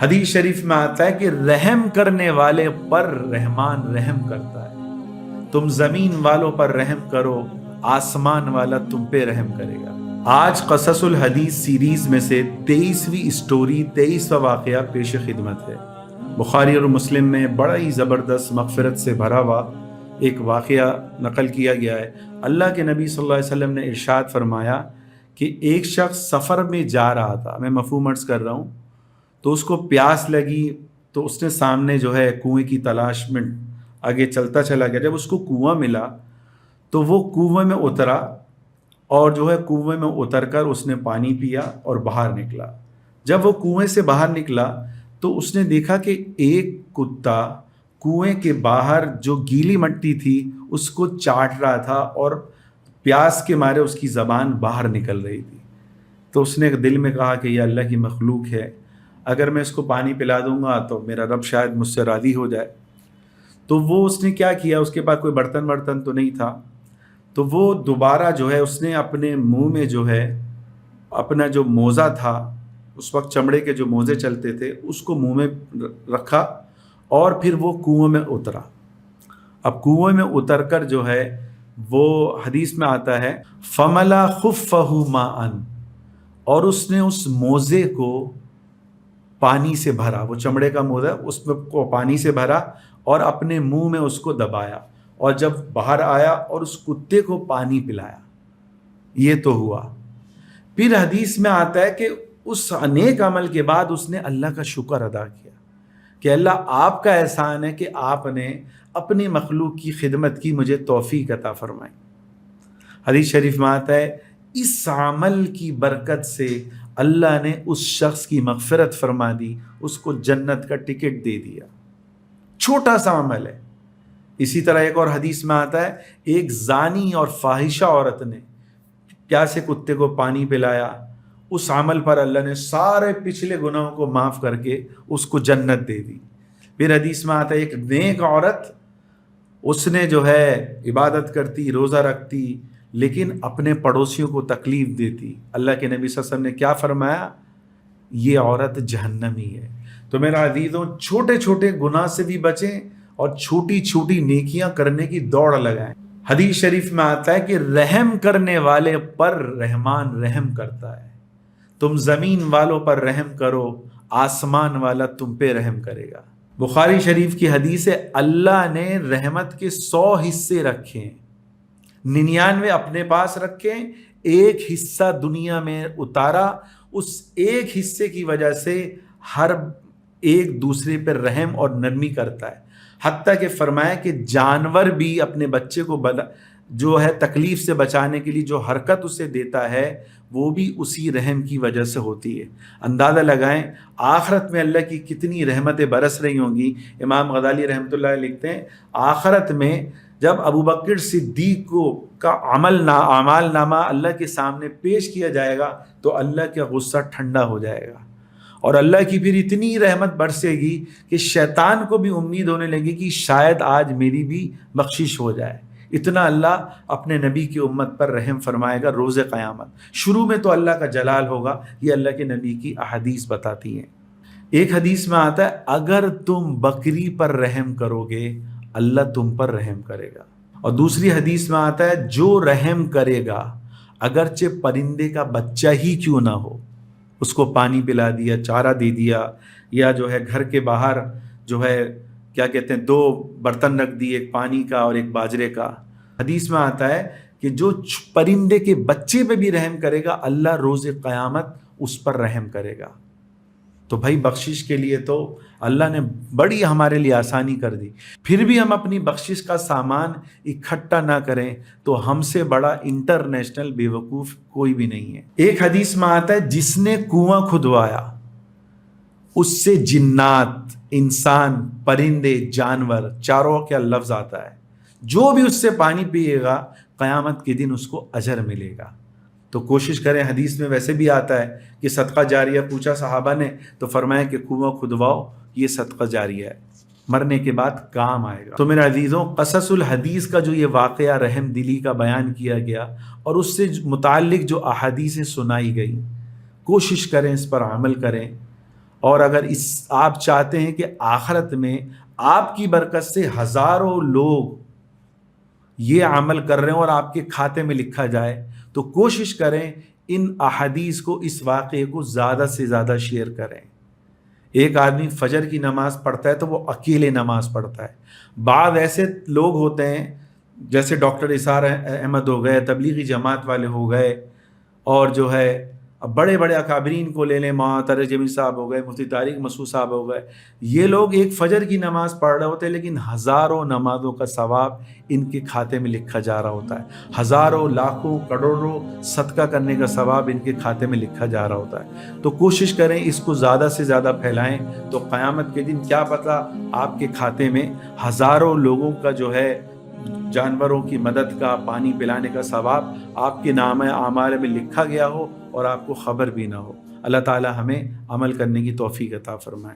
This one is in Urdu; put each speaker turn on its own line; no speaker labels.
حدیث شریف میں آتا ہے کہ رحم کرنے والے پر رحمان رحم کرتا ہے۔ تم زمین والوں پر رحم کرو، آسمان والا تم پہ رحم کرے گا۔ آج قصص الحدیث سیریز میں سے 23ویں اسٹوری، 23واں واقعہ پیش خدمت ہے۔ بخاری اور مسلم میں بڑا ہی زبردست مغفرت سے بھرا ہوا ایک واقعہ نقل کیا گیا ہے۔ اللہ کے نبی صلی اللہ علیہ وسلم نے ارشاد فرمایا کہ ایک شخص سفر میں جا رہا تھا، میں مفہوم عرض کر رہا ہوں، تو اس کو پیاس لگی تو اس نے سامنے جو ہے کنویں کی تلاش میں آگے چلتا چلا گیا۔ جب اس کو کنواں ملا تو وہ کنویں میں اترا اور جو ہے کنویں میں اتر کر اس نے پانی پیا اور باہر نکلا۔ جب وہ کنویں سے باہر نکلا تو اس نے دیکھا کہ ایک کتا کنویں کے باہر جو گیلی مٹی تھی اس کو چاٹ رہا تھا اور پیاس کے مارے اس کی زبان باہر نکل رہی تھی۔ تو اس نے دل میں کہا کہ یہ اللہ کی مخلوق ہے، اگر میں اس کو پانی پلا دوں گا تو میرا رب شاید مجھ سے راضی ہو جائے۔ تو وہ اس نے کیا کیا، اس کے پاس کوئی برتن تو نہیں تھا، تو وہ دوبارہ جو ہے اس نے اپنے منہ میں جو ہے اپنا جو موزہ تھا، اس وقت چمڑے کے جو موزے چلتے تھے، اس کو منہ میں رکھا اور پھر وہ کنویں میں اترا۔ اب کنویں میں اتر کر جو ہے وہ حدیث میں آتا ہے فَمَلَا خُفَّهُ مَاءً، اور اس نے اس موزے کو پانی سے بھرا، وہ چمڑے کا موزہ اس میں کو پانی سے بھرا اور اپنے منہ میں اس کو دبایا، اور جب باہر آیا اور اس کتے کو پانی پلایا۔ یہ تو ہوا۔ پھر حدیث میں آتا ہے کہ اس نیک عمل کے بعد اس نے اللہ کا شکر ادا کیا کہ اللہ آپ کا احسان ہے کہ آپ نے اپنی مخلوق کی خدمت کی، مجھے توفیق عطا فرمائی۔ حدیث شریف میں آتا ہے اس عمل کی برکت سے اللہ نے اس شخص کی مغفرت فرما دی، اس کو جنت کا ٹکٹ دے دیا۔ چھوٹا سا عمل ہے۔ اسی طرح ایک اور حدیث میں آتا ہے ایک زانی اور فاحشہ عورت نے پیاسے کتے کو پانی پلایا، اس عمل پر اللہ نے سارے پچھلے گناہوں کو معاف کر کے اس کو جنت دے دی۔ پھر حدیث میں آتا ہے ایک نیک عورت، اس نے جو ہے عبادت کرتی، روزہ رکھتی، لیکن اپنے پڑوسیوں کو تکلیف دیتی۔ اللہ کے نبی صلی اللہ علیہ وسلم نے کیا فرمایا؟ یہ عورت جہنمی ہے۔ تو میرا عزیزوں، چھوٹے چھوٹے گناہ سے بھی بچیں اور چھوٹی چھوٹی نیکیاں کرنے کی دوڑ لگائیں۔ حدیث شریف میں آتا ہے کہ رحم کرنے والے پر رحمان رحم کرتا ہے۔ تم زمین والوں پر رحم کرو، آسمان والا تم پہ رحم کرے گا۔ بخاری شریف کی حدیث ہے اللہ نے رحمت کے 100 حصے رکھے ہیں، 99 اپنے پاس رکھے، ایک حصہ دنیا میں اتارا، اس ایک حصے کی وجہ سے ہر ایک دوسرے پر رحم اور نرمی کرتا ہے۔ حتیٰ کہ فرمایا کہ جانور بھی اپنے بچے کو جو ہے تکلیف سے بچانے کے لیے جو حرکت اسے دیتا ہے وہ بھی اسی رحم کی وجہ سے ہوتی ہے۔ اندازہ لگائیں آخرت میں اللہ کی کتنی رحمتیں برس رہی ہوں گی۔ امام غزالی رحمۃ اللہ علیہ لکھتے ہیں آخرت میں جب ابو بکر صدیق کا اعمال نامہ اللہ کے سامنے پیش کیا جائے گا تو اللہ کا غصہ ٹھنڈا ہو جائے گا، اور اللہ کی پھر اتنی رحمت برسے گی کہ شیطان کو بھی امید ہونے لگے کہ شاید آج میری بھی بخشش ہو جائے۔ اتنا اللہ اپنے نبی کی امت پر رحم فرمائے گا روز قیامت۔ شروع میں تو اللہ کا جلال ہوگا، یہ اللہ کے نبی کی احادیث بتاتی ہیں۔ ایک حدیث میں آتا ہے اگر تم بکری پر رحم کرو گے اللہ تم پر رحم کرے گا، اور دوسری حدیث میں آتا ہے جو رحم کرے گا اگرچہ پرندے کا بچہ ہی کیوں نہ ہو، اس کو پانی پلا دیا، چارہ دے دیا، یا جو ہے گھر کے باہر جو ہے کیا کہتے ہیں 2 برتن رکھ دیے، ایک پانی کا اور ایک باجرے کا۔ حدیث میں آتا ہے کہ جو پرندے کے بچے پہ بھی رحم کرے گا اللہ روز قیامت اس پر رحم کرے گا۔ تو بھائی بخشش کے لیے تو اللہ نے بڑی ہمارے لیے آسانی کر دی، پھر بھی ہم اپنی بخشش کا سامان اکٹھا نہ کریں تو ہم سے بڑا انٹرنیشنل بے وقوف کوئی بھی نہیں ہے۔ ایک حدیث میں آتا ہے جس نے کنواں کھدوایا اس سے جنات، انسان، پرندے، جانور، چاروں کا لفظ آتا ہے، جو بھی اس سے پانی پیے گا قیامت کے دن اس کو اجر ملے گا۔ تو کوشش کریں، حدیث میں ویسے بھی آتا ہے کہ صدقہ جاریہ پوچھا صحابہ نے تو فرمایا کہ کنواں کھدواؤ، یہ صدقہ جاریہ ہے، مرنے کے بعد کام آئے گا۔ تو میرے عزیزوں، قصص الحدیث کا جو یہ واقعہ رحم دلی کا بیان کیا گیا اور اس سے متعلق جو احادیثیں سنائی گئی، کوشش کریں اس پر عمل کریں۔ اور اگر آپ چاہتے ہیں کہ آخرت میں آپ کی برکت سے ہزاروں لوگ یہ عمل کر رہے ہیں اور آپ کے کھاتے میں لکھا جائے، تو کوشش کریں ان احادیث کو، اس واقعے کو زیادہ سے زیادہ شیئر کریں۔ ایک آدمی فجر کی نماز پڑھتا ہے تو وہ اکیلے نماز پڑھتا ہے۔ بعض ایسے لوگ ہوتے ہیں جیسے ڈاکٹر اسار احمد ہو گئے، تبلیغی جماعت والے ہو گئے، اور جو ہے بڑے بڑے اکابرین کو لے لیں، مولانا طارق جمیل صاحب ہو گئے، مفتی طارق مسعود صاحب ہو گئے، یہ لوگ ایک فجر کی نماز پڑھ رہے ہوتے ہیں لیکن ہزاروں نمازوں کا ثواب ان کے کھاتے میں لکھا جا رہا ہوتا ہے، ہزاروں لاکھوں کروڑوں صدقہ کرنے کا ثواب ان کے کھاتے میں لکھا جا رہا ہوتا ہے۔ تو کوشش کریں اس کو زیادہ سے زیادہ پھیلائیں، تو قیامت کے دن کیا پتہ آپ کے کھاتے میں ہزاروں لوگوں کا جو ہے جانوروں کی مدد کا، پانی پلانے کا ثواب آپ کے نامہ اعمال میں لکھا گیا ہو اور آپ کو خبر بھی نہ ہو۔ اللہ تعالی ہمیں عمل کرنے کی توفیق عطا فرمائے۔